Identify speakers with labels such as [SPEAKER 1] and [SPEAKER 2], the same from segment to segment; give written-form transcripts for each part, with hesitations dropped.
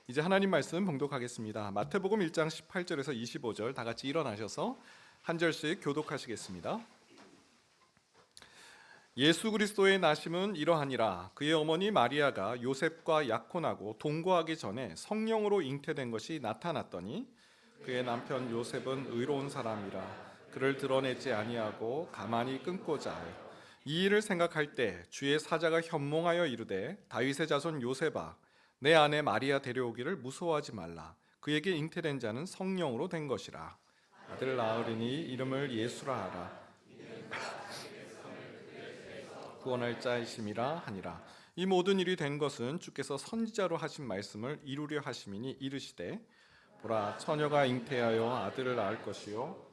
[SPEAKER 1] 이제 하나님 말씀 봉독하겠습니다. 마태복음 1장 18절에서 25절 다 같이 일어나셔서 한 절씩 교독하시겠습니다. 예수 그리스도의 나심은 이러하니라. 그의 어머니 마리아가 요셉과 약혼하고 동거하기 전에 성령으로 잉태된 것이 나타났더니 그의 남편 요셉은 의로운 사람이라 그를 드러내지 아니하고 가만히 끊고자 하여 이 일을 생각할 때 주의 사자가 현몽하여 이르되 다윗의 자손 요셉아 내 아내 마리아 데려오기를 무서워하지 말라. 그에게 잉태된 자는 성령으로 된 것이라. 아들 낳으리니 이름을 예수라 하라. 구원할 자이심이라 하니라. 이 모든 일이 된 것은 주께서 선지자로 하신 말씀을 이루려 하심이니 이르시되 보라 처녀가 잉태하여 아들을 낳을 것이요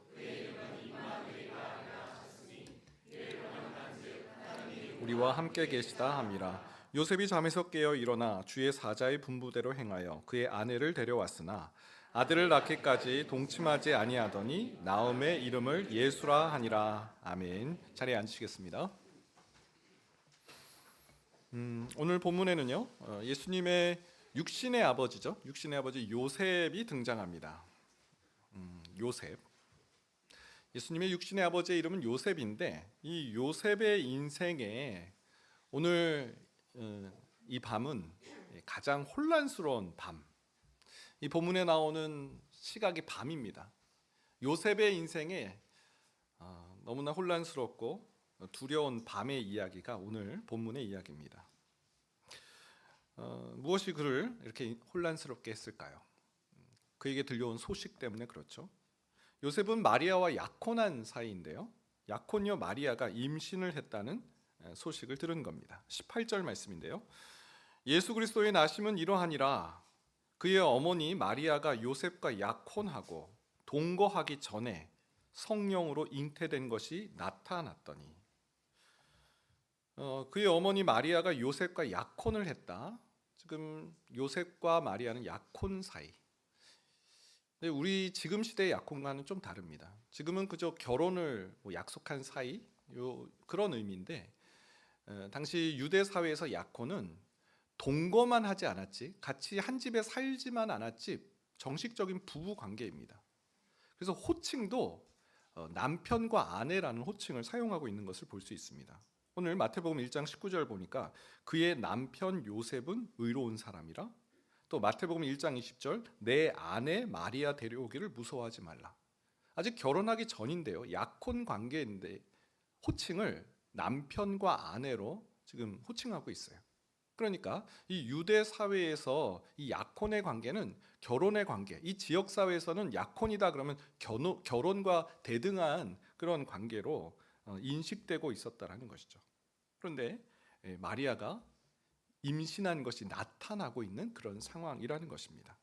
[SPEAKER 1] 우리와 함께 계시다 함이라. 요셉이 잠에서 깨어 일어나 주의 사자의 분부대로 행하여 그의 아내를 데려왔으나 아들을 낳기까지 동침하지 아니하더니 나음의 이름을 예수라 하니라. 아멘. 자리에 앉으시겠습니다. 오늘 본문에는요 예수님의 육신의 아버지죠, 육신의 아버지 요셉이 등장합니다. 요셉, 예수님의 육신의 아버지의 이름은 요셉인데 이 요셉의 인생에 오늘 이 밤은 가장 혼란스러운 밤. 이 본문에 나오는 시각이 밤입니다. 요셉의 인생에 너무나 혼란스럽고 두려운 밤의 이야기가 오늘 본문의 이야기입니다. 무엇이 그를 이렇게 혼란스럽게 했을까요? 그에게 들려온 소식 때문에 그렇죠. 요셉은 마리아와 약혼한 사이인데요, 약혼녀 마리아가 임신을 했다는 소식을 들은 겁니다. 18절 말씀인데요, 예수 그리스도의 나심은 이러하니라. 그의 어머니 마리아가 요셉과 약혼하고 동거하기 전에 성령으로 잉태된 것이 나타났더니. 그의 어머니 마리아가 요셉과 약혼을 했다. 지금 요셉과 마리아는 약혼 사이. 우리 지금 시대의 약혼과는 좀 다릅니다. 지금은 그저 결혼을 약속한 사이, 그런 의미인데 당시 유대 사회에서 약혼은 동거만 하지 않았지, 같이 한 집에 살지만 않았지 정식적인 부부 관계입니다. 그래서 호칭도 남편과 아내라는 호칭을 사용하고 있는 것을 볼 수 있습니다. 오늘 마태복음 1장 19절 보니까 그의 남편 요셉은 의로운 사람이라, 또 마태복음 1장 20절 내 아내 마리아 데려오기를 무서워하지 말라. 아직 결혼하기 전인데요, 약혼 관계인데 호칭을 남편과 아내로 지금 호칭하고 있어요. 그러니까 이 유대 사회에서 이 약혼의 관계는 결혼의 관계, 이 지역 사회에서는 약혼이다 그러면 결혼과 대등한 그런 관계로 인식되고 있었다라는 것이죠. 그런데 마리아가 임신한 것이 나타나고 있는 그런 상황이라는 것입니다.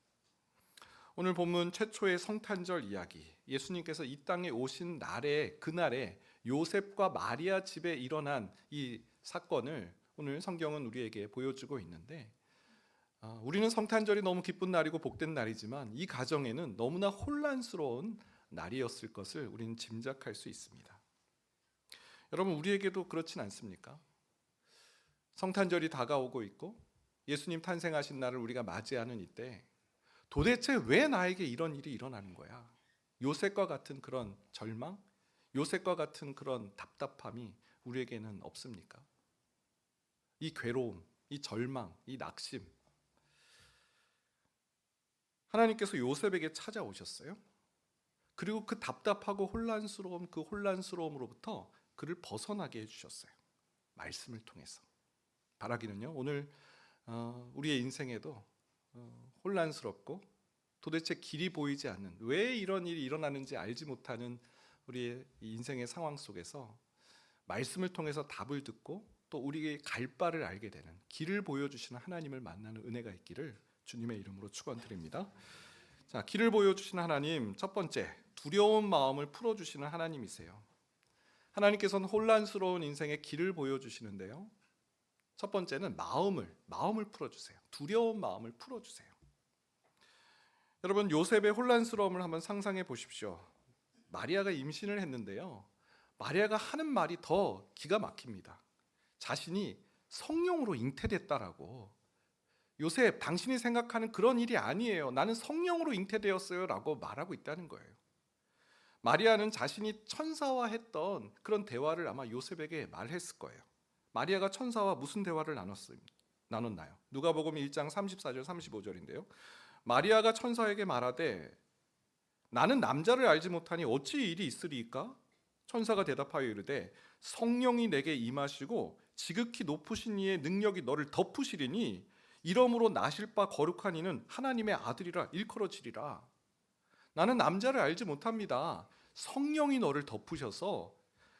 [SPEAKER 1] 오늘 본문 최초의 성탄절 이야기, 예수님께서 이 땅에 오신 날에, 그날에 요셉과 마리아 집에 일어난 이 사건을 오늘 성경은 우리에게 보여주고 있는데, 우리는 성탄절이 너무 기쁜 날이고 복된 날이지만 이 가정에는 너무나 혼란스러운 날이었을 것을 우리는 짐작할 수 있습니다. 여러분, 우리에게도 그렇진 않습니까? 성탄절이 다가오고 있고 예수님 탄생하신 날을 우리가 맞이하는 이때 도대체 왜 나에게 이런 일이 일어나는 거야? 요셉과 같은 그런 절망, 요셉과 같은 그런 답답함이 우리에게는 없습니까? 이 괴로움, 이 절망, 이 낙심. 하나님께서 요셉에게 찾아오셨어요. 그리고 그 답답하고 혼란스러움, 그 혼란스러움으로부터 그를 벗어나게 해주셨어요. 말씀을 통해서. 바라기는요, 오늘 우리의 인생에도 혼란스럽고 도대체 길이 보이지 않는, 왜 이런 일이 일어나는지 알지 못하는 우리의 인생의 상황 속에서 말씀을 통해서 답을 듣고 또 우리의 갈 바를 알게 되는, 길을 보여주시는 하나님을 만나는 은혜가 있기를 주님의 이름으로 축원드립니다. 자, 길을 보여주시는 하나님, 첫 번째, 두려운 마음을 풀어주시는 하나님이세요. 하나님께서는 혼란스러운 인생의 길을 보여주시는데요, 첫 번째는 마음을 풀어주세요. 두려운 마음을 풀어주세요. 여러분, 요셉의 혼란스러움을 한번 상상해 보십시오. 마리아가 임신을 했는데요, 마리아가 하는 말이 더 기가 막힙니다. 자신이 성령으로 잉태됐다라고. 요셉, 당신이 생각하는 그런 일이 아니에요. 나는 성령으로 잉태되었어요 라고 말하고 있다는 거예요. 마리아는 자신이 천사와 했던 그런 대화를 아마 요셉에게 말했을 거예요. 마리아가 천사와 무슨 대화를 나눴나요? 누가복음 1장 34절 35절인데요. 마리아가 천사에게 말하되 나는 남자를 알지 못하니 어찌 일이 있으리이까? 천사가 대답하여 이르되 성령이 내게 임하시고 지극히 높으신 이의 능력이 너를 덮으시리니 이러므로 나실 바 거룩한 이는 하나님의 아들이라 일컬어지리라. 나는 남자를 알지 못합니다. 성령이 너를 덮으셔서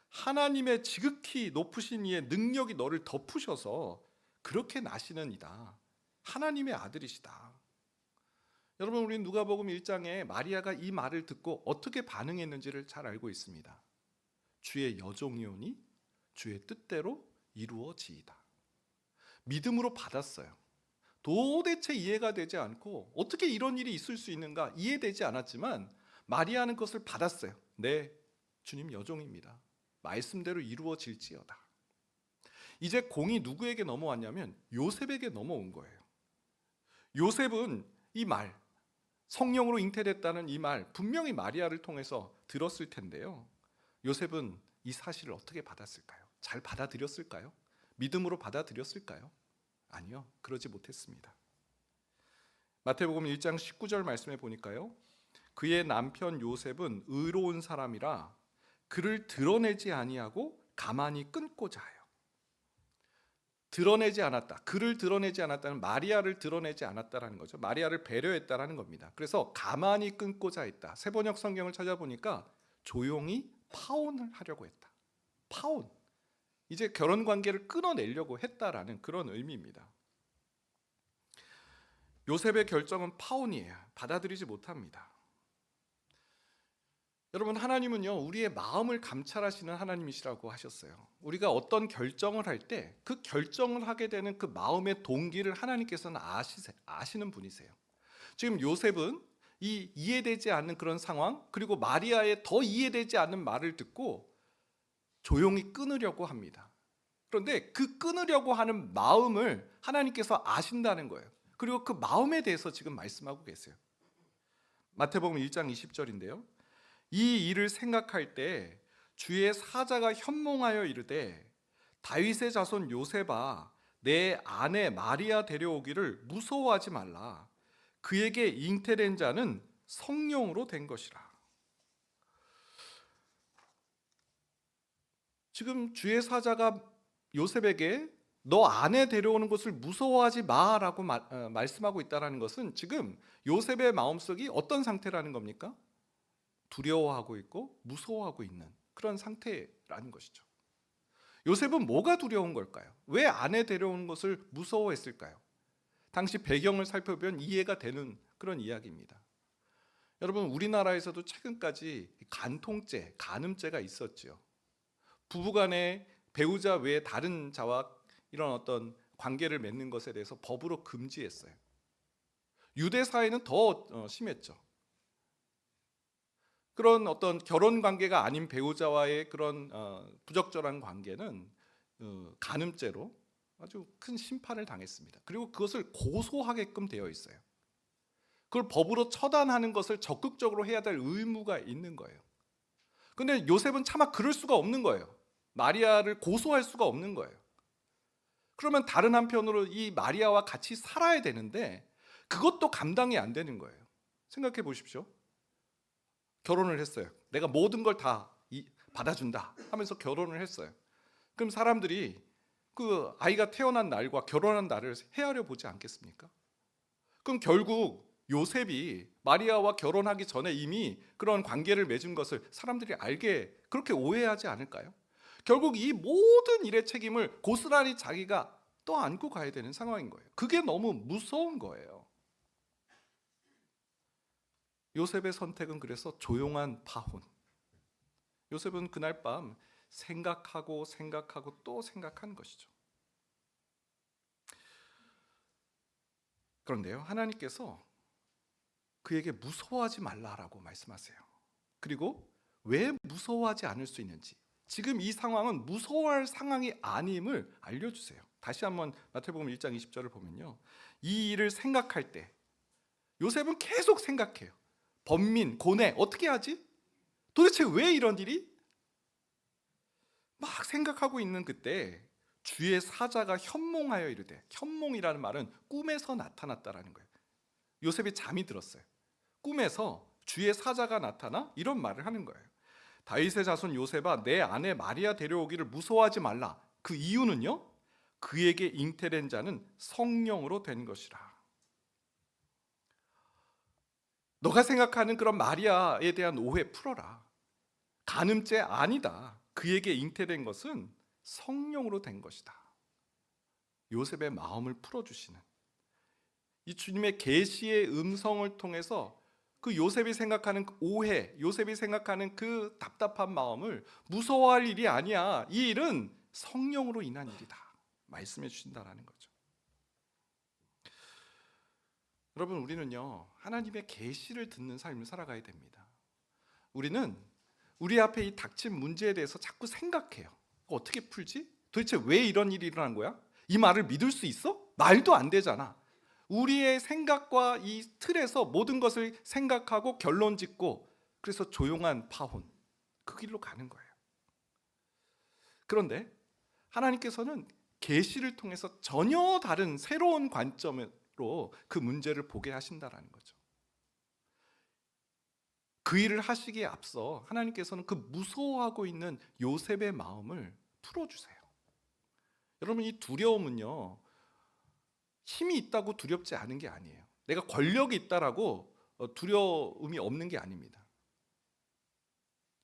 [SPEAKER 1] 하나님의 지극히 높으신 이의 능력이 너를 덮으셔서 그렇게 나시는 이다. 하나님의 아들이시다. 여러분, 우리 누가복음 1장에 마리아가 이 말을 듣고 어떻게 반응했는지를 잘 알고 있습니다. 주의 여종이오니 주의 뜻대로 이루어지이다. 믿음으로 받았어요. 도대체 이해가 되지 않고 어떻게 이런 일이 있을 수 있는가 이해되지 않았지만 마리아는 그것을 받았어요. 네, 주님 여종입니다. 말씀대로 이루어질지어다. 이제 공이 누구에게 넘어왔냐면 요셉에게 넘어온 거예요. 요셉은 이 말, 성령으로 잉태됐다는 이 말 분명히 마리아를 통해서 들었을 텐데요. 요셉은 이 사실을 어떻게 받았을까요? 잘 받아들였을까요? 믿음으로 받아들였을까요? 아니요, 그러지 못했습니다. 마태복음 1장 19절 말씀에 보니까요, 그의 남편 요셉은 의로운 사람이라 그를 드러내지 아니하고 가만히 끊고자 하여. 드러내지 않았다. 그를 드러내지 않았다는 마리아를 드러내지 않았다라는 거죠. 마리아를 배려했다라는 겁니다. 그래서 가만히 끊고자 했다. 세번역 성경을 찾아보니까 조용히 파혼을 하려고 했다. 파혼. 이제 결혼 관계를 끊어내려고 했다라는 그런 의미입니다. 요셉의 결정은 파혼이에요. 받아들이지 못합니다. 여러분, 하나님은요, 우리의 마음을 감찰하시는 하나님이시라고 하셨어요. 우리가 어떤 결정을 할 때 그 결정을 하게 되는 그 마음의 동기를 하나님께서는 아시는 분이세요. 지금 요셉은 이 이해되지 않는 그런 상황, 그리고 마리아의 더 이해되지 않는 말을 듣고 조용히 끊으려고 합니다. 그런데 그 끊으려고 하는 마음을 하나님께서 아신다는 거예요. 그리고 그 마음에 대해서 지금 말씀하고 계세요. 마태복음 1장 20절인데요. 이 일을 생각할 때 주의 사자가 현몽하여 이르되 다윗의 자손 요셉아, 내 아내 마리아 데려오기를 무서워하지 말라. 그에게 잉태된 자는 성령으로 된 것이라. 지금 주의 사자가 요셉에게 너 아내 데려오는 것을 무서워하지 마라고 말씀하고 있다는 것은 지금 요셉의 마음속이 어떤 상태라는 겁니까? 두려워하고 있고 무서워하고 있는 그런 상태라는 것이죠. 요셉은 뭐가 두려운 걸까요? 왜 아내 데려오는 것을 무서워했을까요? 당시 배경을 살펴보면 이해가 되는 그런 이야기입니다. 여러분, 우리나라에서도 최근까지 간통죄, 간음죄가 있었죠. 부부간에 배우자 외에 다른 자와 이런 어떤 관계를 맺는 것에 대해서 법으로 금지했어요. 유대 사회는 더 심했죠. 그런 어떤 결혼 관계가 아닌 배우자와의 그런 부적절한 관계는 간음죄로 아주 큰 심판을 당했습니다. 그리고 그것을 고소하게끔 되어 있어요. 그걸 법으로 처단하는 것을 적극적으로 해야 될 의무가 있는 거예요. 근데 요셉은 차마 그럴 수가 없는 거예요. 마리아를 고소할 수가 없는 거예요. 그러면 다른 한편으로 이 마리아와 같이 살아야 되는데 그것도 감당이 안 되는 거예요. 생각해 보십시오. 결혼을 했어요. 내가 모든 걸 다 받아준다 하면서 결혼을 했어요. 그럼 사람들이 그 아이가 태어난 날과 결혼한 날을 헤아려 보지 않겠습니까? 그럼 결국 요셉이 마리아와 결혼하기 전에 이미 그런 관계를 맺은 것을 사람들이 알게 그렇게 오해하지 않을까요? 결국 이 모든 일의 책임을 고스란히 자기가 떠안고 가야 되는 상황인 거예요. 그게 너무 무서운 거예요. 요셉의 선택은 그래서 조용한 파혼. 요셉은 그날 밤 생각하고 또 생각한 것이죠. 그런데요, 하나님께서 그에게 무서워하지 말라라고 말씀하세요. 그리고 왜 무서워하지 않을 수 있는지, 지금 이 상황은 무서워할 상황이 아님을 알려주세요. 다시 한번 마태복음 1장 20절을 보면요, 이 일을 생각할 때 요셉은 계속 생각해요. 번민, 고뇌 어떻게 하지? 도대체 왜 이런 일이? 막 생각하고 있는 그때 주의 사자가 현몽하여 이르되, 현몽이라는 말은 꿈에서 나타났다라는 거예요. 요셉이 잠이 들었어요. 꿈에서 주의 사자가 나타나 이런 말을 하는 거예요. 다윗의 자손 요셉아, 내 아내 마리아 데려오기를 무서워하지 말라. 그 이유는요, 그에게 잉태된 자는 성령으로 된 것이라. 너가 생각하는 그런 마리아에 대한 오해 풀어라. 간음죄 아니다. 그에게 잉태된 것은 성령으로 된 것이다. 요셉의 마음을 풀어주시는 이 주님의 계시의 음성을 통해서 그 요셉이 생각하는 그 오해, 요셉이 생각하는 그 답답한 마음을 무서워할 일이 아니야. 이 일은 성령으로 인한 일이다. 말씀해 주신다라는 거죠. 여러분, 우리는요, 하나님의 계시를 듣는 삶을 살아가야 됩니다. 우리는 우리 앞에 이 닥친 문제에 대해서 자꾸 생각해요. 어떻게 풀지? 도대체 왜 이런 일이 일어난 거야? 이 말을 믿을 수 있어? 말도 안 되잖아. 우리의 생각과 이 틀에서 모든 것을 생각하고 결론 짓고, 그래서 조용한 파혼, 그 길로 가는 거예요. 그런데 하나님께서는 계시를 통해서 전혀 다른 새로운 관점으로 그 문제를 보게 하신다라는 거죠. 그 일을 하시기에 앞서 하나님께서는 그 무서워하고 있는 요셉의 마음을 풀어주세요. 여러분, 이 두려움은요, 힘이 있다고 두렵지 않은 게 아니에요. 내가 권력이 있다라고 두려움이 없는 게 아닙니다.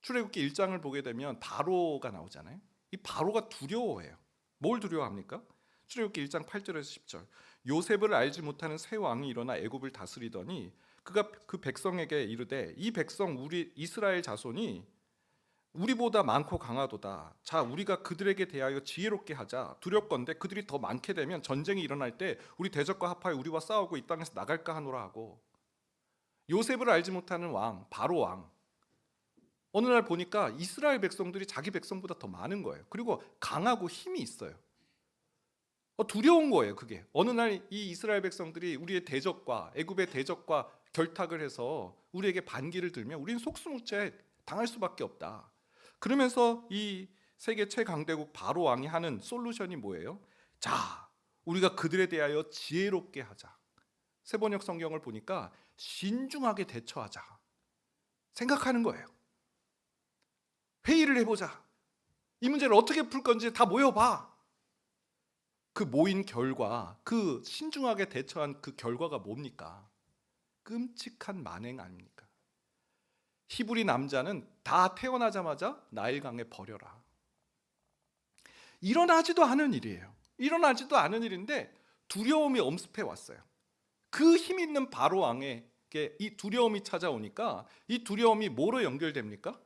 [SPEAKER 1] 출애굽기 1장을 보게 되면 바로가 나오잖아요. 이 바로가 두려워해요. 뭘 두려워합니까? 출애굽기 1장 8절에서 10절. 요셉을 알지 못하는 새 왕이 일어나 애굽을 다스리더니 그가 그 백성에게 이르되, 이 백성 우리 이스라엘 자손이 우리보다 많고 강하도다. 자, 우리가 그들에게 대하여 지혜롭게 하자. 두렵건대 그들이 더 많게 되면 전쟁이 일어날 때 우리 대적과 합하여 우리와 싸우고 이 땅에서 나갈까 하노라 하고. 요셉을 알지 못하는 왕, 바로 왕, 어느 날 보니까 이스라엘 백성들이 자기 백성보다 더 많은 거예요. 그리고 강하고 힘이 있어요. 두려운 거예요. 그게 어느 날 이 이스라엘 백성들이 우리의 대적과, 애굽의 대적과 결탁을 해서 우리에게 반기를 들면 우리는 속수무책 당할 수밖에 없다. 그러면서 이 세계 최강대국 바로 왕이 하는 솔루션이 뭐예요? 자, 우리가 그들에 대하여 지혜롭게 하자. 세번역 성경을 보니까 신중하게 대처하자 생각하는 거예요. 회의를 해보자. 이 문제를 어떻게 풀 건지 다 모여봐. 그 모인 결과, 그 신중하게 대처한 그 결과가 뭡니까? 끔찍한 만행 아닙니까? 히브리 남자는 다 태어나자마자 나일강에 버려라. 일어나지도 않은 일이에요. 일어나지도 않은 일인데 두려움이 엄습해 왔어요. 그 힘 있는 바로 왕에게 이 두려움이 찾아오니까 이 두려움이 뭐로 연결됩니까?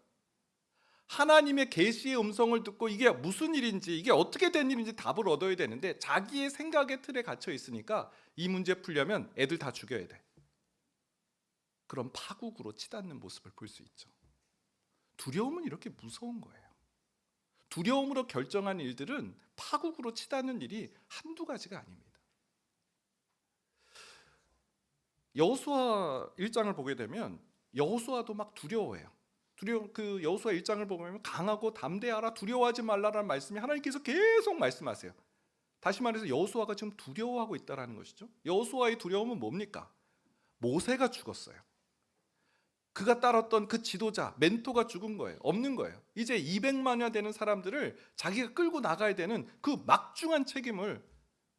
[SPEAKER 1] 하나님의 계시의 음성을 듣고 이게 무슨 일인지, 이게 어떻게 된 일인지 답을 얻어야 되는데 자기의 생각의 틀에 갇혀 있으니까 이 문제 풀려면 애들 다 죽여야 돼. 그런 파국으로 치닫는 모습을 볼 수 있죠. 두려움은 이렇게 무서운 거예요. 두려움으로 결정한 일들은 파국으로 치닫는 일이 한두 가지가 아닙니다. 여호수아 1장을 보게 되면 여호수아도 막 두려워해요. 그 여호수아 1장을 보면 강하고 담대하라, 두려워하지 말라라는 말씀이 하나님께서 계속 말씀하세요. 다시 말해서 여호수아가 지금 두려워하고 있다라는 것이죠. 여호수아의 두려움은 뭡니까? 모세가 죽었어요. 그가 따랐던 그 지도자, 멘토가 죽은 거예요. 없는 거예요. 이제 200만여 되는 사람들을 자기가 끌고 나가야 되는 그 막중한 책임을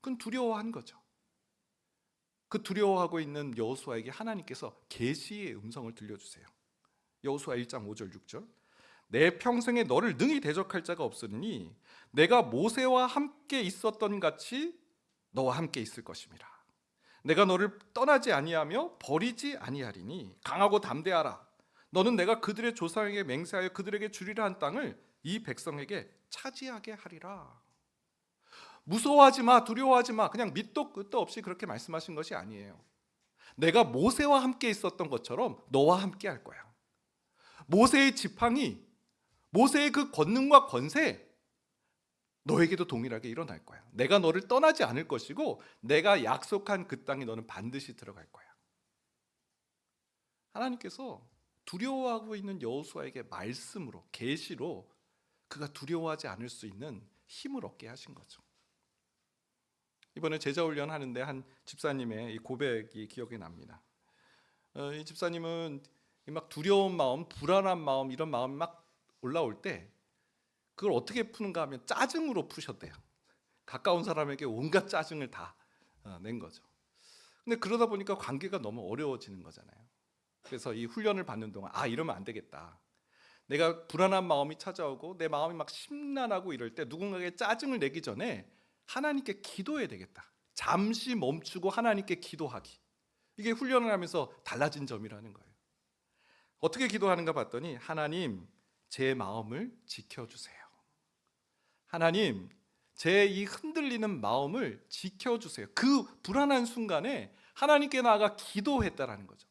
[SPEAKER 1] 그건 두려워한 거죠. 그 두려워하고 있는 여호수아에게 하나님께서 계시의 음성을 들려주세요. 여호수아 1장 5절 6절. 내 평생에 너를 능히 대적할 자가 없으니 내가 모세와 함께 있었던 같이 너와 함께 있을 것임이라. 내가 너를 떠나지 아니하며 버리지 아니하리니 강하고 담대하라. 너는 내가 그들의 조상에게 맹세하여 그들에게 주리라 한 땅을 이 백성에게 차지하게 하리라. 무서워하지 마, 두려워하지 마. 그냥 밑도 끝도 없이 그렇게 말씀하신 것이 아니에요. 내가 모세와 함께 있었던 것처럼 너와 함께 할 거야. 모세의 지팡이, 모세의 그 권능과 권세, 너에게도 동일하게 일어날 거야. 내가 너를 떠나지 않을 것이고 내가 약속한 그 땅에 너는 반드시 들어갈 거야. 하나님께서 두려워하고 있는 여호수아에게 말씀으로, 계시로 그가 두려워하지 않을 수 있는 힘을 얻게 하신 거죠. 이번에 제자훈련 하는데 한 집사님의 이 고백이 기억이 납니다. 이 집사님은 막 두려운 마음, 불안한 마음, 이런 마음이 막 올라올 때 그걸 어떻게 푸는가 하면 짜증으로 푸셨대요. 가까운 사람에게 온갖 짜증을 다 낸 거죠. 근데 그러다 보니까 관계가 너무 어려워지는 거잖아요. 그래서 이 훈련을 받는 동안 이러면 안 되겠다. 내가 불안한 마음이 찾아오고 내 마음이 막 심란하고 이럴 때 누군가에게 짜증을 내기 전에 하나님께 기도해야 되겠다. 잠시 멈추고 하나님께 기도하기. 이게 훈련을 하면서 달라진 점이라는 거예요. 어떻게 기도하는가 봤더니 하나님, 제 마음을 지켜주세요. 하나님, 제 이 흔들리는 마음을 지켜주세요. 그 불안한 순간에 하나님께 나아가 기도했다라는 거죠.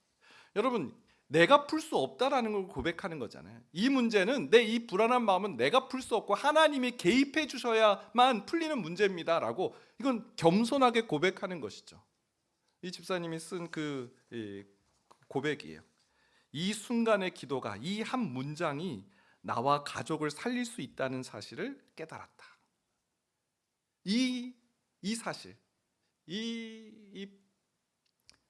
[SPEAKER 1] 여러분, 내가 풀 수 없다라는 걸 고백하는 거잖아요. 이 문제는, 내 이 불안한 마음은 내가 풀 수 없고 하나님이 개입해 주셔야만 풀리는 문제입니다 라고, 이건 겸손하게 고백하는 것이죠. 이 집사님이 쓴 그 고백이에요. 이 순간의 기도가, 이 한 문장이 나와 가족을 살릴 수 있다는 사실을 깨달았다. 이 사실, 이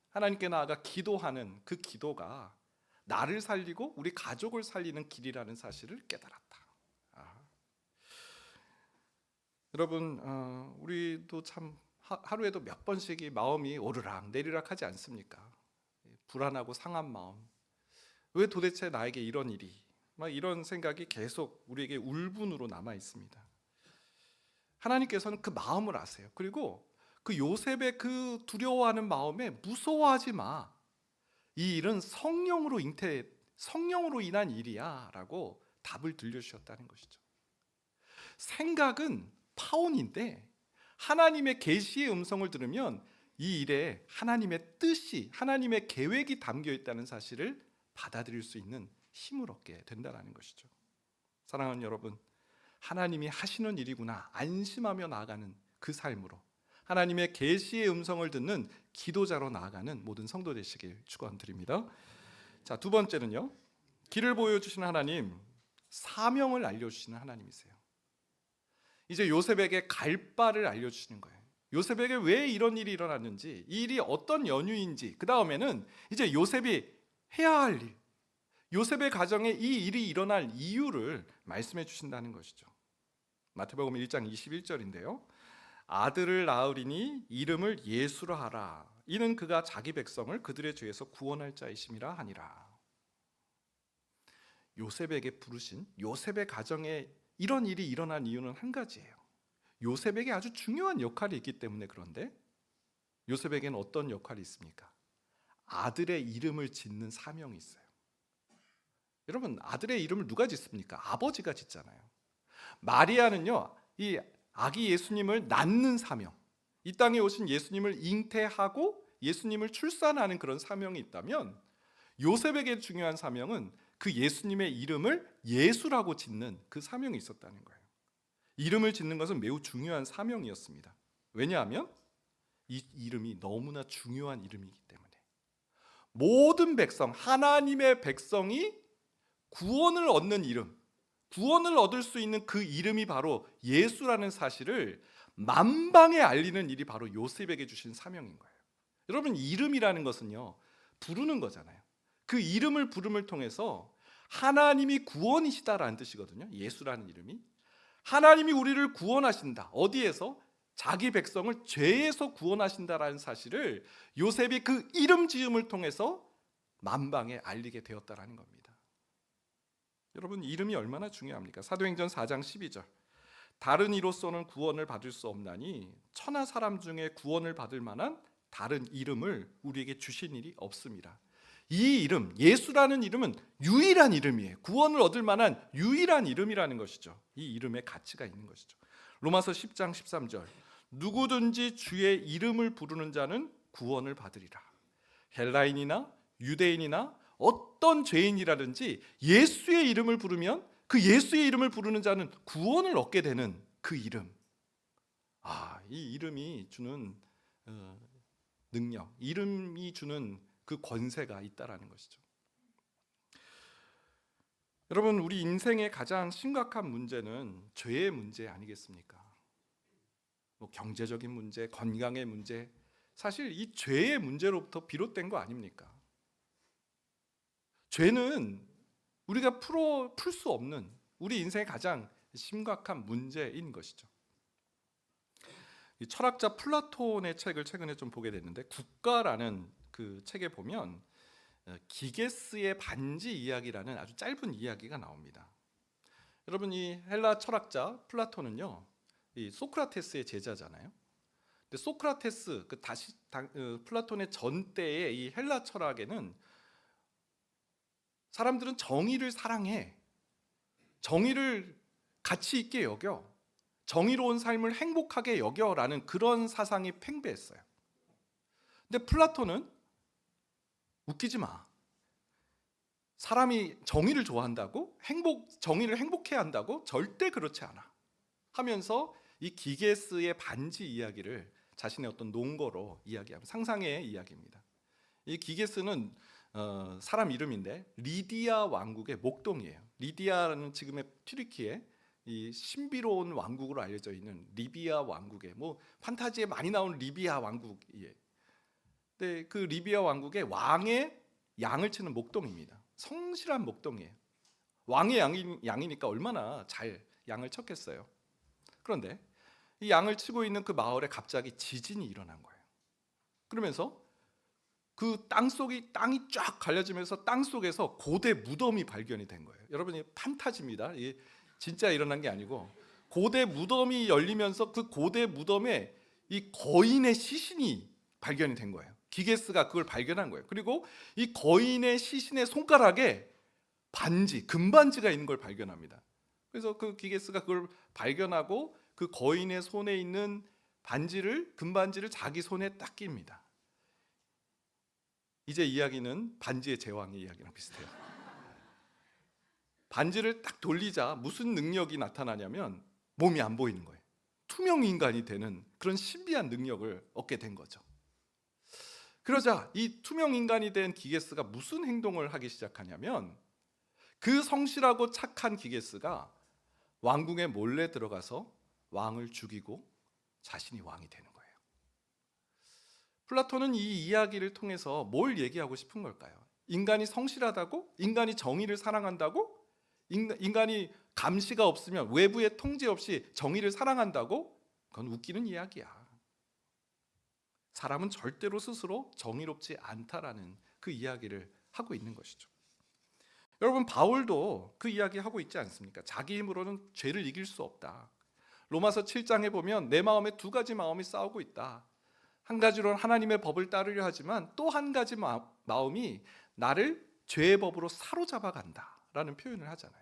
[SPEAKER 1] 하나님께 나아가 기도하는 그 기도가 나를 살리고 우리 가족을 살리는 길이라는 사실을 깨달았다. 여러분, 우리도 참 하루에도 몇 번씩 이 마음이 오르락 내리락 하지 않습니까? 불안하고 상한 마음, 왜 도대체 나에게 이런 일이, 막 이런 생각이 계속 우리에게 울분으로 남아 있습니다. 하나님께서는 그 마음을 아세요. 그리고 그 요셉의 그 두려워하는 마음에 무서워하지 마. 이 일은 성령으로 인한 일이야 라고 답을 들려주셨다는 것이죠. 생각은 파혼인데 하나님의 계시의 음성을 들으면 이 일에 하나님의 뜻이, 하나님의 계획이 담겨 있다는 사실을 받아들일 수 있는 힘을 얻게 된다는 것이죠. 사랑하는 여러분, 하나님이 하시는 일이구나 안심하며 나아가는 그 삶으로, 하나님의 계시의 음성을 듣는 기도자로 나아가는 모든 성도 되시길 축원드립니다. 자, 두 번째는요, 길을 보여주시는 하나님, 사명을 알려주시는 하나님이세요. 이제 요셉에게 갈 바를 알려주시는 거예요. 요셉에게 왜 이런 일이 일어났는지, 이 일이 어떤 연유인지, 그 다음에는 이제 요셉이 해야 할 일, 요셉의 가정에 이 일이 일어날 이유를 말씀해 주신다는 것이죠. 마태복음 1장 21절인데요. 아들을 낳으리니 이름을 예수라 하라. 이는 그가 자기 백성을 그들의 죄에서 구원할 자이심이라 하니라. 요셉에게 부르신, 요셉의 가정에 이런 일이 일어난 이유는 한 가지예요. 요셉에게 아주 중요한 역할이 있기 때문에. 그런데 요셉에게는 어떤 역할이 있습니까? 아들의 이름을 짓는 사명이 있어요. 여러분, 아들의 이름을 누가 짓습니까? 아버지가 짓잖아요. 마리아는요, 이 아기 예수님을 낳는 사명, 이 땅에 오신 예수님을 잉태하고 예수님을 출산하는 그런 사명이 있다면, 요셉에게 중요한 사명은 그 예수님의 이름을 예수라고 짓는 그 사명이 있었다는 거예요. 이름을 짓는 것은 매우 중요한 사명이었습니다. 왜냐하면 이 이름이 너무나 중요한 이름이기 때문에. 모든 백성, 하나님의 백성이 구원을 얻는 이름, 구원을 얻을 수 있는 그 이름이 바로 예수라는 사실을 만방에 알리는 일이 바로 요셉에게 주신 사명인 거예요. 여러분, 이름이라는 것은요, 부르는 거잖아요. 그 이름을 부름을 통해서 하나님이 구원이시다라는 뜻이거든요. 예수라는 이름이 하나님이 우리를 구원하신다. 어디에서? 자기 백성을 죄에서 구원하신다라는 사실을 요셉이 그 이름 지음을 통해서 만방에 알리게 되었다라는 겁니다. 여러분, 이름이 얼마나 중요합니까? 사도행전 4장 12절. 다른 이로서는 구원을 받을 수 없나니 천하 사람 중에 구원을 받을 만한 다른 이름을 우리에게 주신 일이 없습니다. 이 이름, 예수라는 이름은 유일한 이름이에요. 구원을 얻을 만한 유일한 이름이라는 것이죠. 이 이름에 가치가 있는 것이죠. 로마서 10장 13절. 누구든지 주의 이름을 부르는 자는 구원을 받으리라. 헬라인이나 유대인이나 어떤 죄인이라든지 예수의 이름을 부르면 그 예수의 이름을 부르는 자는 구원을 얻게 되는 그 이름, 이 이름이 주는 능력, 이름이 주는 그 권세가 있다라는 것이죠. 여러분, 우리 인생의 가장 심각한 문제는 죄의 문제 아니겠습니까? 뭐 경제적인 문제, 건강의 문제, 사실 이 죄의 문제로부터 비롯된 거 아닙니까? 죄는 우리가 풀 수 없는 우리 인생의 가장 심각한 문제인 것이죠. 이 철학자 플라톤의 책을 최근에 좀 보게 됐는데, 국가라는 그 책에 보면 기게스의 반지 이야기라는 아주 짧은 이야기가 나옵니다. 여러분, 이 헬라 철학자 플라톤은요, 이 소크라테스의 제자잖아요. 근데 소크라테스 플라톤의 전때의 이 헬라 철학에는 사람들은 정의를 사랑해, 정의를 가치 있게 여겨, 정의로운 삶을 행복하게 여겨라는 그런 사상이 팽배했어요. 근데 플라톤은 웃기지 마, 사람이 정의를 좋아한다고 정의를 행복해야 한다고? 절대 그렇지 않아 하면서 이 기게스의 반지 이야기를 자신의 어떤 논거로 이야기하면 상상의 이야기입니다. 이 기게스는 사람 이름인데 리디아 왕국의 목동이에요. 리디아라는 지금의 튀르키예 이 신비로운 왕국으로 알려져 있는 리비아 왕국의, 뭐 판타지에 많이 나오는 리비아 왕국이에요. 근데 그 리비아 왕국의 왕의 양을 치는 목동입니다. 성실한 목동이에요. 왕의 양이니까 얼마나 잘 양을 쳤겠어요. 그런데 이 양을 치고 있는 그 마을에 갑자기 지진이 일어난 거예요. 그러면서 그 땅이 쫙 갈려지면서 땅 속에서 고대 무덤이 발견이 된 거예요. 여러분, 이 판타지입니다. 이 진짜 일어난 게 아니고, 고대 무덤이 열리면서 그 고대 무덤에 이 거인의 시신이 발견이 된 거예요. 기게스가 그걸 발견한 거예요. 그리고 이 거인의 시신의 손가락에 금반지가 있는 걸 발견합니다. 그래서 그 기게스가 그걸 발견하고 그 거인의 손에 있는 금반지를 자기 손에 딱 낍니다. 이제 이야기는 반지의 제왕의 이야기랑 비슷해요. 반지를 딱 돌리자 무슨 능력이 나타나냐면 몸이 안 보이는 거예요. 투명 인간이 되는 그런 신비한 능력을 얻게 된 거죠. 그러자 이 투명 인간이 된 기게스가 무슨 행동을 하기 시작하냐면, 그 성실하고 착한 기게스가 왕궁에 몰래 들어가서 왕을 죽이고 자신이 왕이 되는 거예요. 플라톤은 이 이야기를 통해서 뭘 얘기하고 싶은 걸까요? 인간이 성실하다고? 인간이 정의를 사랑한다고? 인간이 감시가 없으면, 외부의 통제 없이 정의를 사랑한다고? 그건 웃기는 이야기야. 사람은 절대로 스스로 정의롭지 않다라는 그 이야기를 하고 있는 것이죠. 여러분, 바울도 그 이야기 하고 있지 않습니까? 자기 힘으로는 죄를 이길 수 없다. 로마서 7장에 보면 내 마음에 두 가지 마음이 싸우고 있다. 한 가지로는 하나님의 법을 따르려 하지만 또 한 가지 마음이 나를 죄의 법으로 사로잡아 간다라는 표현을 하잖아요.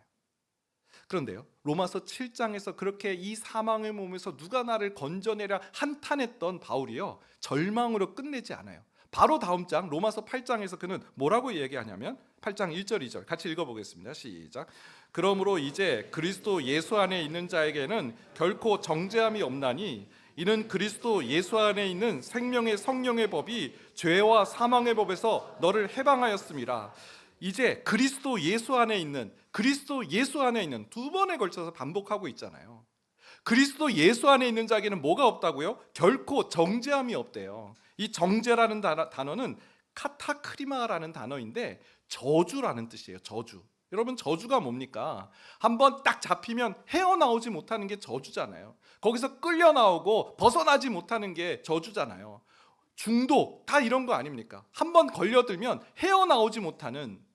[SPEAKER 1] 그런데요, 로마서 7장에서 그렇게 이 사망의 몸에서 누가 나를 건져내랴 한탄했던 바울이요, 절망으로 끝내지 않아요. 바로 다음 장 로마서 8장에서 그는 뭐라고 얘기하냐면 8장 1절 2절 같이 읽어보겠습니다. 시작. 그러므로 이제 그리스도 예수 안에 있는 자에게는 결코 정죄함이 없나니 이는 그리스도 예수 안에 있는 생명의 성령의 법이 죄와 사망의 법에서 너를 해방하였음이라. 이제 그리스도 예수 안에 있는 두 번에 걸쳐서 반복하고 있잖아요. 그리스도 예수 안에 있는 자에게는 뭐가 없다고요? 결코 정죄함이 없대요. 이 정죄라는 단어는 카타크리마라는 단어인데 저주라는 뜻이에요. 저주. 여러분, 저주가 뭡니까? 한번 딱 잡히면 헤어나오지 못하는 게 저주잖아요. 거기서 끌려 나오고 벗어나지 못하는 게 저주잖아요. 중독 다 이런 거 아닙니까? 한번 걸려들면 헤어나오지 못하는,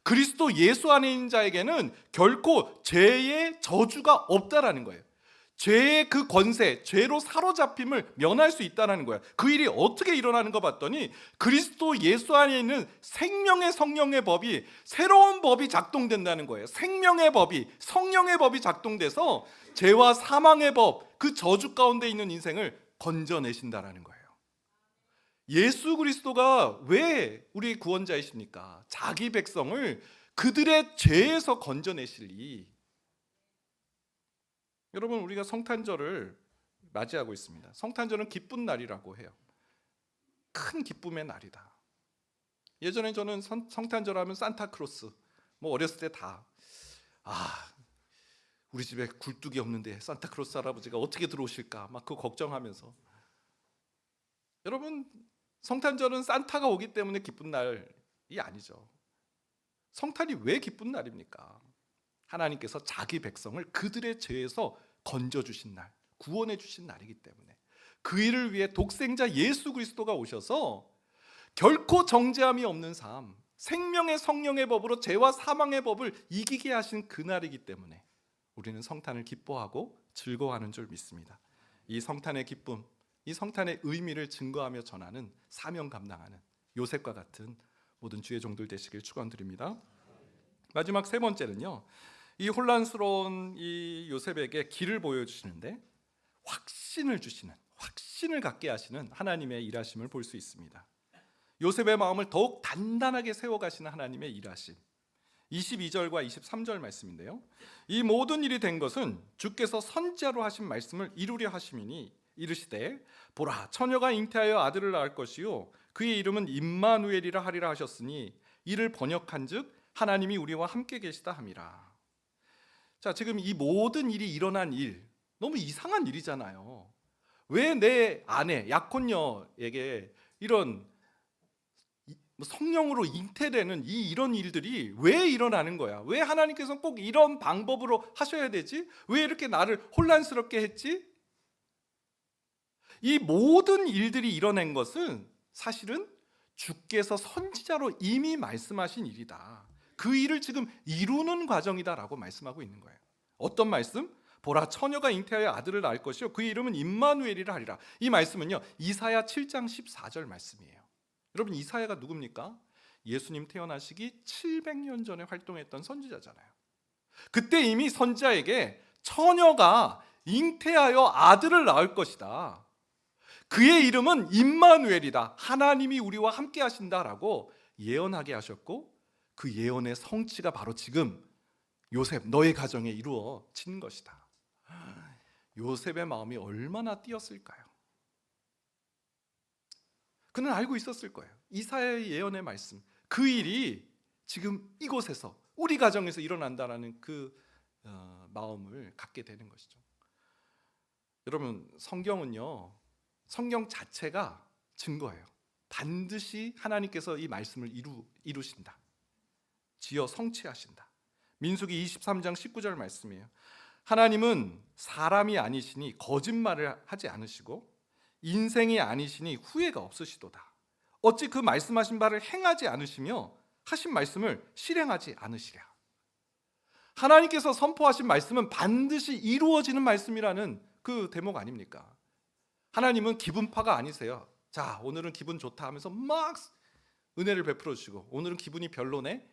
[SPEAKER 1] 그리스도 예수 안에 있는 자에게는 결코 죄의 저주가 없다라는 거예요. 죄의 그 권세, 죄로 사로잡힘을 면할 수 있다는 거예요. 그 일이 어떻게 일어나는 거 봤더니 그리스도 예수 안에 있는 생명의 성령의 법이, 새로운 법이 작동된다는 거예요. 생명의 법이, 성령의 법이 작동돼서 죄와 사망의 법, 그 저주 가운데 있는 인생을 건져내신다라는 거예요. 예수 그리스도가 왜 우리 구원자이십니까? 자기 백성을 그들의 죄에서 건져내시리. 여러분, 우리가 성탄절을 맞이하고 있습니다. 성탄절은 기쁜 날이라고 해요. 큰 기쁨의 날이다. 예전에 저는 성탄절 하면 산타크로스, 뭐 어렸을 때 다 우리 집에 굴뚝이 없는데 산타크로스 할아버지가 어떻게 들어오실까 막 그거 걱정하면서. 여러분, 성탄절은 산타가 오기 때문에 기쁜 날이 아니죠. 성탄이 왜 기쁜 날입니까? 하나님께서 자기 백성을 그들의 죄에서 건져주신 날, 구원해 주신 날이기 때문에, 그 일을 위해 독생자 예수 그리스도가 오셔서 결코 정죄함이 없는 삶, 생명의 성령의 법으로 죄와 사망의 법을 이기게 하신 그날이기 때문에 우리는 성탄을 기뻐하고 즐거워하는 줄 믿습니다. 이 성탄의 기쁨, 이 성탄의 의미를 증거하며 전하는 사명 감당하는 요셉과 같은 모든 주의 종들 되시길 축원드립니다. 마지막 세 번째는요, 이 혼란스러운 이 요셉에게 길을 보여주시는데 확신을 주시는, 확신을 갖게 하시는 하나님의 일하심을 볼 수 있습니다. 요셉의 마음을 더욱 단단하게 세워가시는 하나님의 일하심. 22절과 23절 말씀인데요, 이 모든 일이 된 것은 주께서 선지자로 하신 말씀을 이루려 하심이니 이르시되 보라, 처녀가 잉태하여 아들을 낳을 것이요 그의 이름은 임마누엘이라 하리라 하셨으니 이를 번역한즉 하나님이 우리와 함께 계시다 함이라. 자, 지금 이 모든 일이 일어난 일, 너무 이상한 일이잖아요. 왜 내 아내 약혼녀에게 이런 성령으로 잉태되는 이런 일들이 왜 일어나는 거야? 왜 하나님께서는 꼭 이런 방법으로 하셔야 되지? 왜 이렇게 나를 혼란스럽게 했지? 이 모든 일들이 일어난 것은 사실은 주께서 선지자로 이미 말씀하신 일이다. 그 일을 지금 이루는 과정이다라고 말씀하고 있는 거예요. 어떤 말씀? 보라, 처녀가 잉태하여 아들을 낳을 것이요 그의 이름은 임마누엘이라 하리라. 이 말씀은요, 이사야 7장 14절 말씀이에요. 여러분, 이사야가 누굽니까? 예수님 태어나시기 700년 전에 활동했던 선지자잖아요. 그때 이미 선지자에게 처녀가 잉태하여 아들을 낳을 것이다, 그의 이름은 임마누엘이다, 하나님이 우리와 함께 하신다라고 예언하게 하셨고, 그 예언의 성취가 바로 지금 요셉, 너의 가정에 이루어진 것이다. 요셉의 마음이 얼마나 뛰었을까요? 그는 알고 있었을 거예요. 이사야의 예언의 말씀, 그 일이 지금 이곳에서 우리 가정에서 일어난다라는 그 마음을 갖게 되는 것이죠. 여러분, 성경은요, 성경 자체가 증거예요. 반드시 하나님께서 이 말씀을 이루신다, 지어 성취하신다. 민수기 23장 19절 말씀이에요. 하나님은 사람이 아니시니 거짓말을 하지 않으시고 인생이 아니시니 후회가 없으시도다. 어찌 그 말씀하신 바를 행하지 않으시며 하신 말씀을 실행하지 않으시랴. 하나님께서 선포하신 말씀은 반드시 이루어지는 말씀이라는 그 대목 아닙니까? 하나님은 기분파가 아니세요. 자, 오늘은 기분 좋다 하면서 막 은혜를 베풀어 주시고 오늘은 기분이 별로네,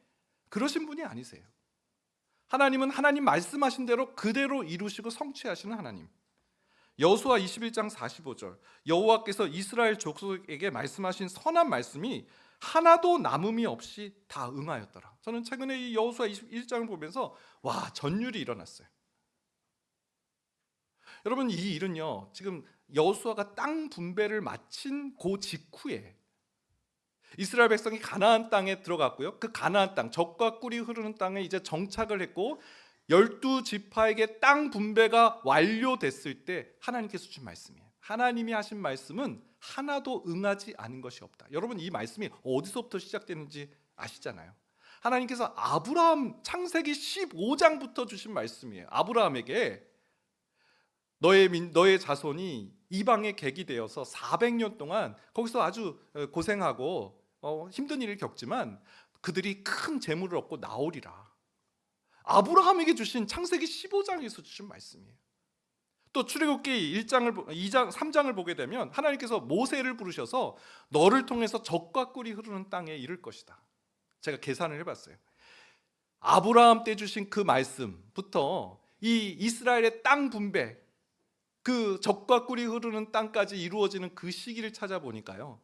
[SPEAKER 1] 그러신 분이 아니세요. 하나님은 하나님 말씀하신 대로 그대로 이루시고 성취하시는 하나님. 여호수아 21장 45절, 여호와께서 이스라엘 족속에게 말씀하신 선한 말씀이 하나도 남음이 없이 다 응하였더라. 저는 최근에 이 여호수아 21장을 보면서 와, 전율이 일어났어요. 여러분, 이 일은요, 지금 여호수아가 땅 분배를 마친 그 직후에 이스라엘 백성이 가나안 땅에 들어갔고요, 그 가나안 땅, 젖과 꿀이 흐르는 땅에 이제 정착을 했고 12지파에게 땅 분배가 완료됐을 때 하나님께서 주신 말씀이에요. 하나님이 하신 말씀은 하나도 응하지 않은 것이 없다. 여러분, 이 말씀이 어디서부터 시작되는지 아시잖아요. 하나님께서 아브라함, 창세기 15장부터 주신 말씀이에요. 아브라함에게 너의 자손이 이방의 객이 되어서 400년 동안 거기서 아주 고생하고 힘든 일을 겪지만 그들이 큰 재물을 얻고 나오리라. 아브라함에게 주신 창세기 15장에서 주신 말씀이에요. 또 출애굽기 2장, 3장을 보게 되면 하나님께서 모세를 부르셔서 너를 통해서 젖과 꿀이 흐르는 땅에 이를 것이다. 제가 계산을 해봤어요. 아브라함 때 주신 그 말씀부터 이 이스라엘의 땅 분배, 그 젖과 꿀이 흐르는 땅까지 이루어지는 그 시기를 찾아보니까요,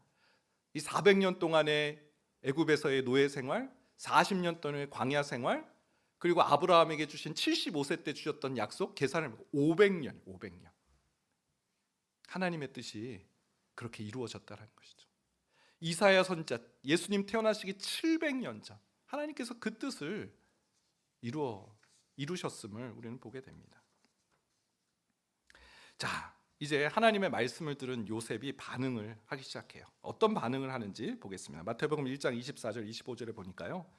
[SPEAKER 1] 이 400년 동안의 애굽에서의 노예 생활, 40년 동안의 광야 생활, 그리고 아브라함에게 주신 75세 때 주셨던 약속 계산을 500년. 하나님의 뜻이 그렇게 이루어졌다는 것이죠. 이사야 선지자 예수님 태어나시기 700년 전 하나님께서 그 뜻을 이루셨음을 우리는 보게 됩니다. 자, 이제 하나님의 말씀을 들은 요셉이 반응을 하기 시작해요. 어떤 반응을 하는지 보겠습니다. 마태복음 1장 24절 25절에 보니까요,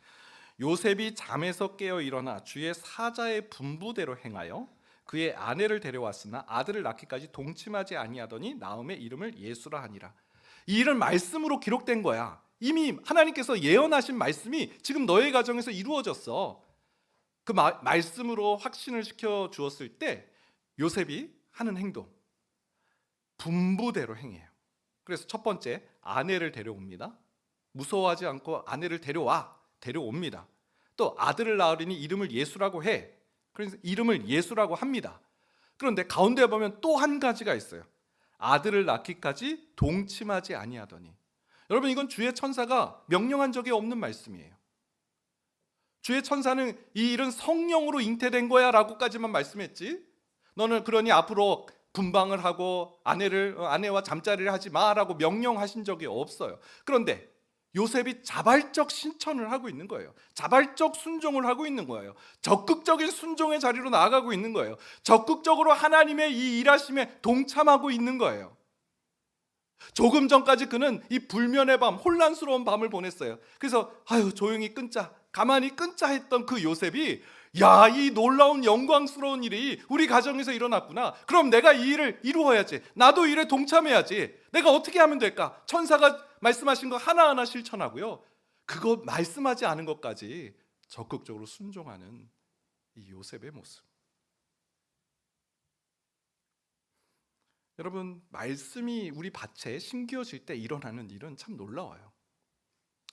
[SPEAKER 1] 요셉이 잠에서 깨어 일어나 주의 사자의 분부대로 행하여 그의 아내를 데려왔으나 아들을 낳기까지 동침하지 아니하더니 나음의 이름을 예수라 하니라. 이 일은 말씀으로 기록된 거야. 이미 하나님께서 예언하신 말씀이 지금 너의 가정에서 이루어졌어. 그 말씀으로 확신을 시켜 주었을 때 요셉이 하는 행동, 분부대로 행해요. 그래서 첫 번째, 아내를 데려옵니다. 무서워하지 않고 아내를 데려옵니다. 또 아들을 낳으리니 이름을 예수라고 해. 그래서 이름을 예수라고 합니다. 그런데 가운데 보면 또 한 가지가 있어요. 아들을 낳기까지 동침하지 아니하더니. 여러분, 이건 주의 천사가 명령한 적이 없는 말씀이에요. 주의 천사는 이 일은 성령으로 잉태된 거야 라고까지만 말씀했지, 너는 그러니 앞으로 분방을 하고 아내와 잠자리를 하지 마라고 명령하신 적이 없어요. 그런데 요셉이 자발적 신천을 하고 있는 거예요. 자발적 순종을 하고 있는 거예요. 적극적인 순종의 자리로 나아가고 있는 거예요. 적극적으로 하나님의 이 일하심에 동참하고 있는 거예요. 조금 전까지 그는 이 불면의 밤, 혼란스러운 밤을 보냈어요. 그래서 조용히 끊자, 가만히 끊자 했던 그 요셉이, 야, 이 놀라운 영광스러운 일이 우리 가정에서 일어났구나. 그럼 내가 이 일을 이루어야지. 나도 일에 동참해야지. 내가 어떻게 하면 될까? 천사가 말씀하신 거 하나하나 실천하고요, 그거 말씀하지 않은 것까지 적극적으로 순종하는 이 요셉의 모습. 여러분, 말씀이 우리 밭에 심겨질 때 일어나는 일은 참 놀라워요.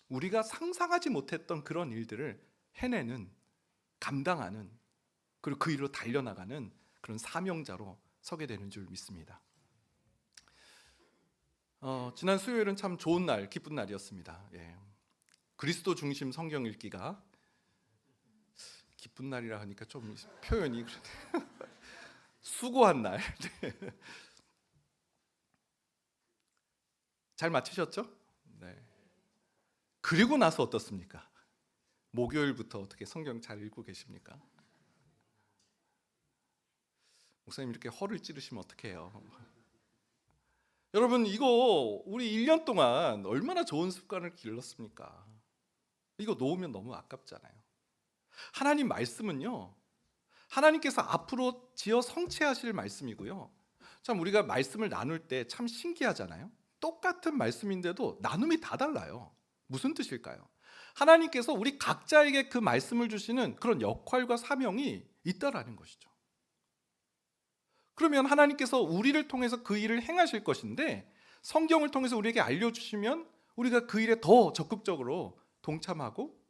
[SPEAKER 1] 우리가 상상하지 못했던 그런 일들을 해내는, 감당하는, 그리고 그 일로 달려나가는 그런 사명자로 서게 되는 줄 믿습니다. 지난 수요일은 참 좋은 날, 기쁜 날이었습니다. 그리스도 중심 성경 읽기가, 기쁜 날이라 하니까 좀 표현이 수고한 날. 잘 마치셨죠? 네. 그리고 나서 어떻습니까? 목요일부터 어떻게 성경 잘 읽고 계십니까? 목사님 이렇게 허를 찌르시면 어떡해요? 여러분, 이거 우리 1년 동안 얼마나 좋은 습관을 길렀습니까? 이거 놓으면 너무 아깝잖아요. 하나님 말씀은요, 하나님께서 앞으로 지어 성취하실 말씀이고요. 참 우리가 말씀을 나눌 때 참 신기하잖아요. 똑같은 말씀인데도 나눔이 다 달라요. 무슨 뜻일까요? 하나님께서 우리 각자에게 그 말씀을 주시는 그런 역할과 사명이 있다라는 것이죠. 그러면 하나님께서 우리를 통해서 그 일을 행하실 것인데, 성경을 통해서 우리에게 알려주시면 우리가 그 일에 더 적극적으로 동참하고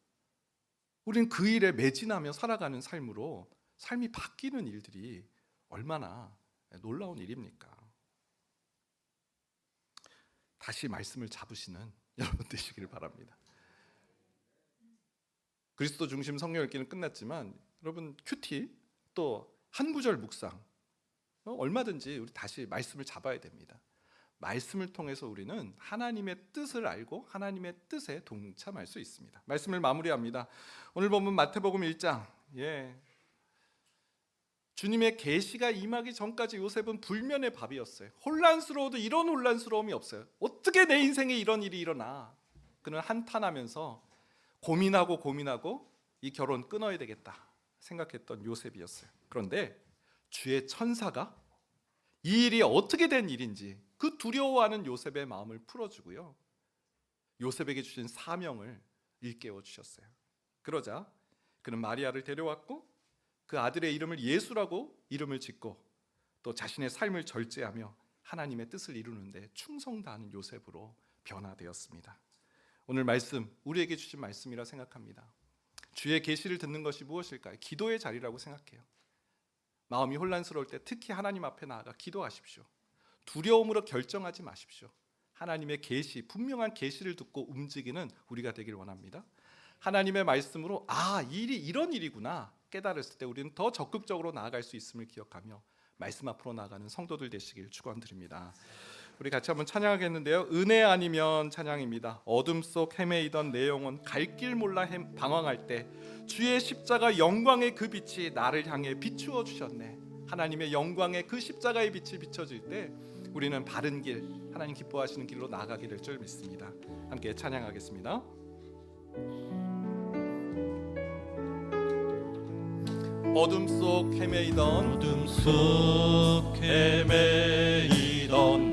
[SPEAKER 1] 우리는 그 일에 매진하며 살아가는 삶으로 삶이 바뀌는 일들이 얼마나 놀라운 일입니까? 다시 말씀을 잡으시는 여러분 되시기를 바랍니다. 그리스도 중심 성경 읽기는 끝났지만 여러분, 큐티 또 한 구절 묵상, 얼마든지 우리 다시 말씀을 잡아야 됩니다. 말씀을 통해서 우리는 하나님의 뜻을 알고 하나님의 뜻에 동참할 수 있습니다. 말씀을 마무리합니다. 오늘 보면 마태복음 1장, 주님의 계시가 임하기 전까지 요셉은 불면의 밥이었어요. 혼란스러워도 이런 혼란스러움이 없어요. 어떻게 내 인생에 이런 일이 일어나? 그는 한탄하면서 고민하고 이 결혼 끊어야 되겠다 생각했던 요셉이었어요. 그런데 주의 천사가 이 일이 어떻게 된 일인지 그 두려워하는 요셉의 마음을 풀어주고요, 요셉에게 주신 사명을 일깨워 주셨어요. 그러자 그는 마리아를 데려왔고 그 아들의 이름을 예수라고 이름을 짓고 또 자신의 삶을 절제하며 하나님의 뜻을 이루는데 충성 다하는 요셉으로 변화되었습니다. 오늘 말씀 우리에게 주신 말씀이라 생각합니다. 주의 계시를 듣는 것이 무엇일까요? 기도의 자리라고 생각해요. 마음이 혼란스러울 때 특히 하나님 앞에 나아가 기도하십시오. 두려움으로 결정하지 마십시오. 하나님의 계시, 분명한 계시를 듣고 움직이는 우리가 되길 원합니다. 하나님의 말씀으로 이 일이 이런 일이구나 깨달았을 때 우리는 더 적극적으로 나아갈 수 있음을 기억하며 말씀 앞으로 나아가는 성도들 되시길 축원드립니다. 우리 같이 한번 찬양하겠는데요. 은혜 아니면 찬양입니다. 어둠 속 헤매이던 내 영혼 갈 길 몰라 방황할 때 주의 십자가 영광의 그 빛이 나를 향해 비추어 주셨네. 하나님의 영광의 그 십자가의 빛이 비춰질 때 우리는 바른 길, 하나님 기뻐하시는 길로 나아가게 될 줄 믿습니다. 함께 찬양하겠습니다. 어둠 속 헤매이던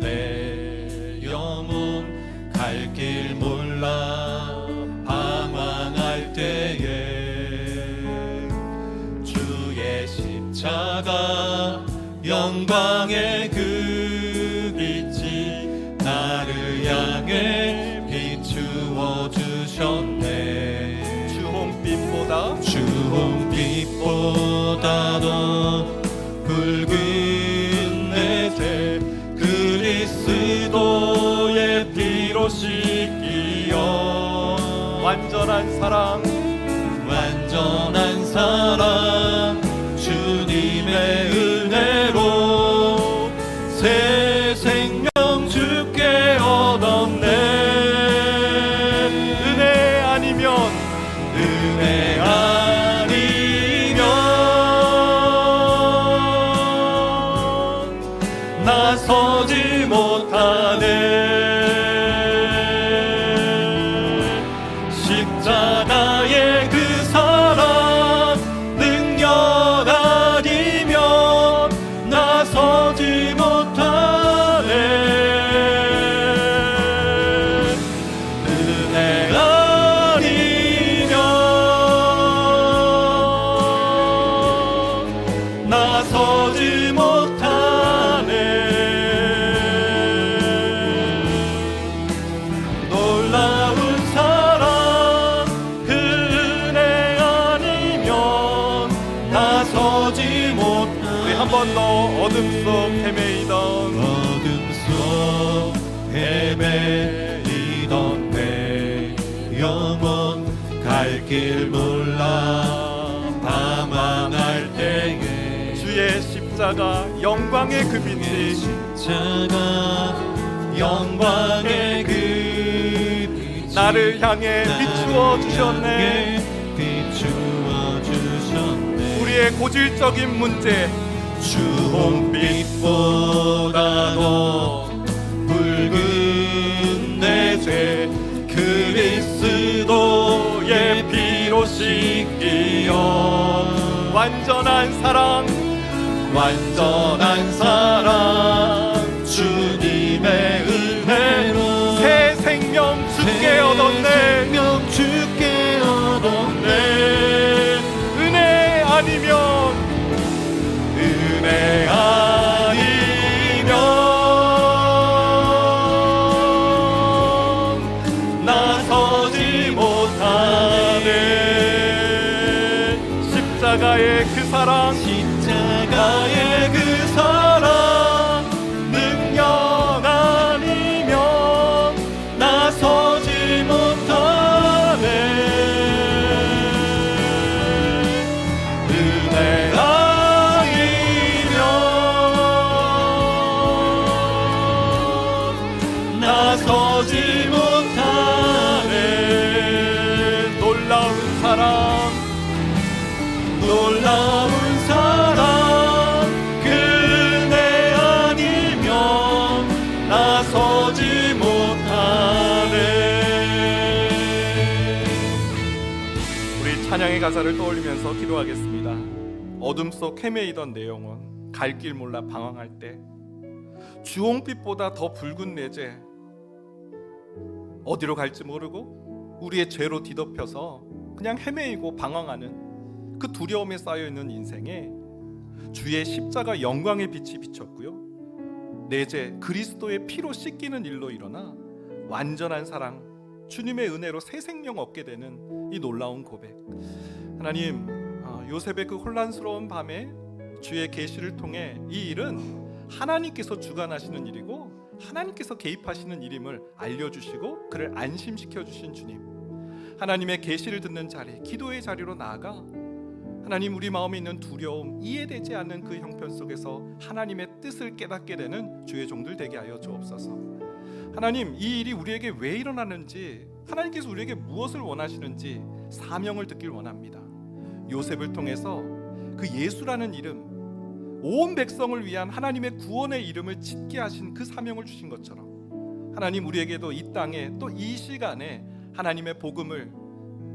[SPEAKER 2] 내 영혼 갈 길 몰라 방황할 때에 주의 십자가 영광의 그 빛이 나를 향해 비추어 주셨네. 주홍빛보다도 붉은 내 죄 그리스도의 피로 씻기어
[SPEAKER 1] 완전한 사랑
[SPEAKER 2] 주님의 은혜로 새 생명 주께 얻었네.
[SPEAKER 1] 은혜 아니면
[SPEAKER 2] 나서지 못하네. 십자가의 그 사랑 능력 아니면 나서지 못하네. 은혜 아니면 나서지 못하네. 놀라운 사랑 그 은혜 아니면 나서지 못하네.
[SPEAKER 1] 우리 한 번 더 어둠 속 헤매이던
[SPEAKER 2] 내 영혼 갈 길 몰라 방황할 때에
[SPEAKER 1] 주의 십자가 영광의 그 빛이
[SPEAKER 2] 십자가 영광의 그 빛이
[SPEAKER 1] 나를 향해 비추어 주셨네.
[SPEAKER 2] 비추어 주셨네.
[SPEAKER 1] 우리의 고질적인 문제
[SPEAKER 2] 주홍빛보다도 붉은 내 죄 그리스도의 피로 씻기어
[SPEAKER 1] 완전한 사랑
[SPEAKER 2] 주님의 은혜로
[SPEAKER 1] 새 생명 주께 얻었네. 은혜 아니면
[SPEAKER 2] 나서지 못하네.
[SPEAKER 1] 십자가의 그 사랑
[SPEAKER 2] 능력 아니면 나서지 못하네. 은혜 아니면 나서지 못하네.
[SPEAKER 1] 놀라운 사랑
[SPEAKER 2] 그 은혜 아니면 나서지 못하네.
[SPEAKER 1] 우리 찬양의 가사를 떠올리면서 기도하겠습니다. 어둠 속 헤매이던 내 영혼 갈 길 몰라 방황할 때 주홍빛보다 더 붉은 내 죄 어디로 갈지 모르고 우리의 죄로 뒤덮여서 그냥 헤매이고 방황하는 그 두려움에 쌓여있는 인생에 주의 십자가 영광의 빛이 비쳤고요, 내 죄 그리스도의 피로 씻기는 일로 일어나 완전한 사랑 주님의 은혜로 새 생명 얻게 되는 이 놀라운 고백. 하나님, 요셉의 그 혼란스러운 밤에 주의 계시를 통해 이 일은 하나님께서 주관하시는 일이고 하나님께서 개입하시는 일임을 알려주시고 그를 안심시켜 주신 주님, 하나님의 계시를 듣는 자리, 기도의 자리로 나아가 하나님, 우리 마음에 있는 두려움, 이해되지 않는 그 형편 속에서 하나님의 뜻을 깨닫게 되는 주의 종들 되게 하여 주옵소서. 하나님, 이 일이 우리에게 왜 일어나는지, 하나님께서 우리에게 무엇을 원하시는지 사명을 듣길 원합니다. 요셉을 통해서 그 예수라는 이름, 온 백성을 위한 하나님의 구원의 이름을 짓게 하신 그 사명을 주신 것처럼 하나님, 우리에게도 이 땅에 또 이 시간에 하나님의 복음을,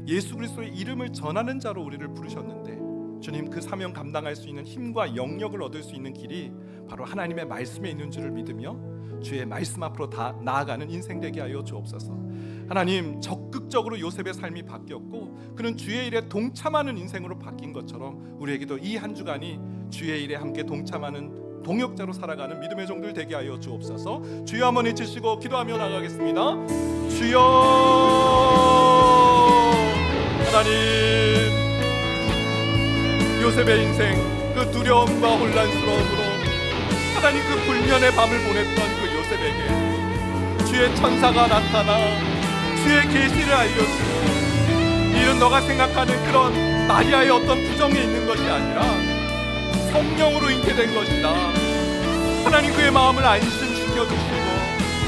[SPEAKER 1] 예수 그리스도의 이름을 전하는 자로 우리를 부르셨는데, 주님, 그 사명 감당할 수 있는 힘과 영역을 얻을 수 있는 길이 바로 하나님의 말씀에 있는 줄을 믿으며 주의 말씀 앞으로 다 나아가는 인생 되게 하여 주옵소서. 하나님, 적극적으로 요셉의 삶이 바뀌었고 그는 주의 일에 동참하는 인생으로 바뀐 것처럼 우리에게도 이 한 주간이 주의 일에 함께 동참하는 동역자로 살아가는 믿음의 종들 되게 하여 주옵소서. 주여, 한번 외치시고 기도하며 나가겠습니다. 주여, 하나님, 요셉의 인생, 그 두려움과 혼란스러움으로 하나님, 그 불면의 밤을 보냈던 그 요셉에게 주의 천사가 나타나 주의 계시를 알려주고, 이는 너가 생각하는 그런 마리아의 어떤 부정에 있는 것이 아니라 성령으로 잉태된 것이다. 하나님, 그의 마음을 안심시켜 주시고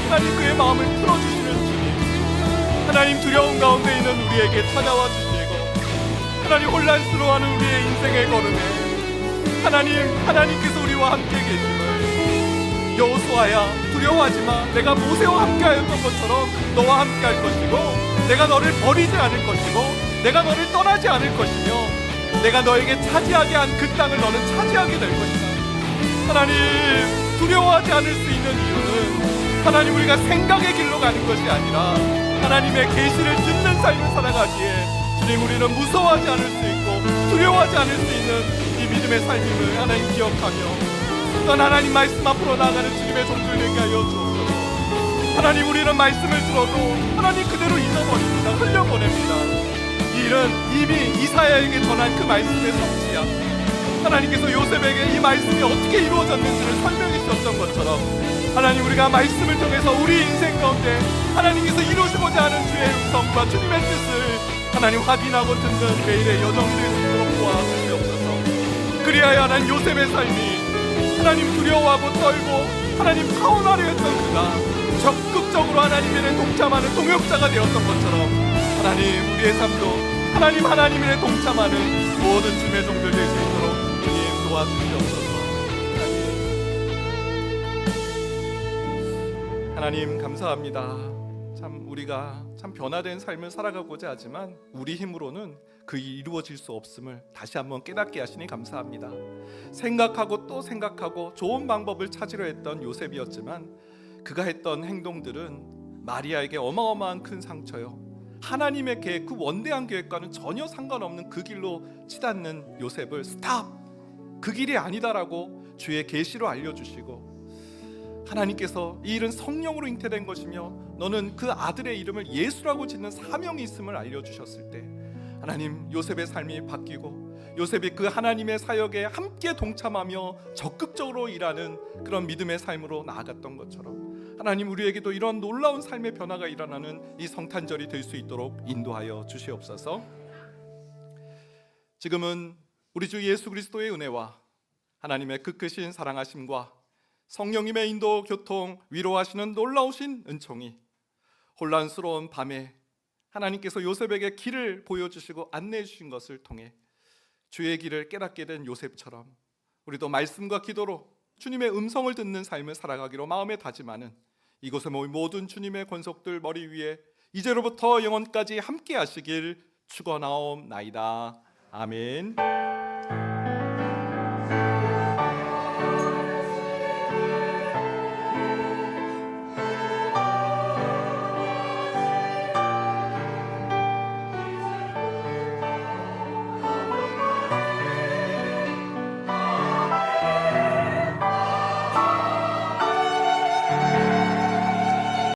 [SPEAKER 1] 하나님, 그의 마음을 풀어주시는 주님, 하나님, 두려움 가운데 있는 우리에게 찾아와 주시고 하나님, 혼란스러워하는 우리의 인생의 걸음에 하나님께서 우리와 함께 계심을, 여호수아야, 두려워하지마, 내가 모세와 함께하였던 것처럼 너와 함께할 것이고 내가 너를 버리지 않을 것이고 내가 너를 떠나지 않을 것이며 내가 너에게 차지하게 한 그 땅을 너는 차지하게 될 것이다. 하나님, 두려워하지 않을 수 있는 이유는 하나님, 우리가 생각의 길로 가는 것이 아니라 하나님의 계시를 듣는 삶을 살아가기에 주님, 우리는 무서워하지 않을 수 있고 두려워하지 않을 수 있는 이 믿음의 삶임을 하나님 기억하며 또한 하나님 말씀 앞으로 나아가는 주님의 종들 되게 하여 주옵소서. 하나님, 우리는 말씀을 들어도 하나님 그대로 잊어버립니다. 흘려보냅니다. 이 일은 이미 이사야에게 전한 그 말씀의 성취야. 하나님께서 요셉에게 이 말씀이 어떻게 이루어졌는지를 설명해 주셨던 것처럼 하나님, 우리가 말씀을 통해서 우리 인생 가운데 하나님께서 이루시고자 하는 주의 음성과 주님의 뜻을 하나님 확인하고 듣는 매일의 여정이 될 수 있도록 도와주시옵소서. 그리하여 하나님, 요셉의 삶이 하나님 두려워하고 떨고 하나님 파혼하려 했던 그가 적극적으로 하나님 일에 동참하는 동역자가 되었던 것처럼 하나님, 우리의 삶도 하나님 일에 동참하는 모든 주님의 종들 될 수 있도록 주님 도와주시옵소서. 하나님, 감사합니다. 참 우리가 참 변화된 삶을 살아가고자 하지만 우리 힘으로는 그 이루어질 수 없음을 다시 한번 깨닫게 하시니 감사합니다. 생각하고 또 생각하고 좋은 방법을 찾으려 했던 요셉이었지만 그가 했던 행동들은 마리아에게 어마어마한 큰 상처요, 하나님의 계획, 그 원대한 계획과는 전혀 상관없는 그 길로 치닫는 요셉을 스탑! 그 길이 아니다라고 주의 계시로 알려주시고, 하나님께서 이 일은 성령으로 잉태된 것이며 너는 그 아들의 이름을 예수라고 짓는 사명이 있음을 알려주셨을 때 하나님, 요셉의 삶이 바뀌고 요셉이 그 하나님의 사역에 함께 동참하며 적극적으로 일하는 그런 믿음의 삶으로 나아갔던 것처럼 하나님, 우리에게도 이런 놀라운 삶의 변화가 일어나는 이 성탄절이 될 수 있도록 인도하여 주시옵소서. 지금은 우리 주 예수 그리스도의 은혜와 하나님의 그 크신 사랑하심과 성령님의 인도, 교통, 위로하시는 놀라우신 은총이 혼란스러운 밤에 하나님께서 요셉에게 길을 보여주시고 안내해 주신 것을 통해 주의 길을 깨닫게 된 요셉처럼 우리도 말씀과 기도로 주님의 음성을 듣는 삶을 살아가기로 마음에 다짐하는 이곳에 모인 모든 주님의 권속들 머리 위에 이제로부터 영원까지 함께 하시길 축원하옵나이다. 아멘.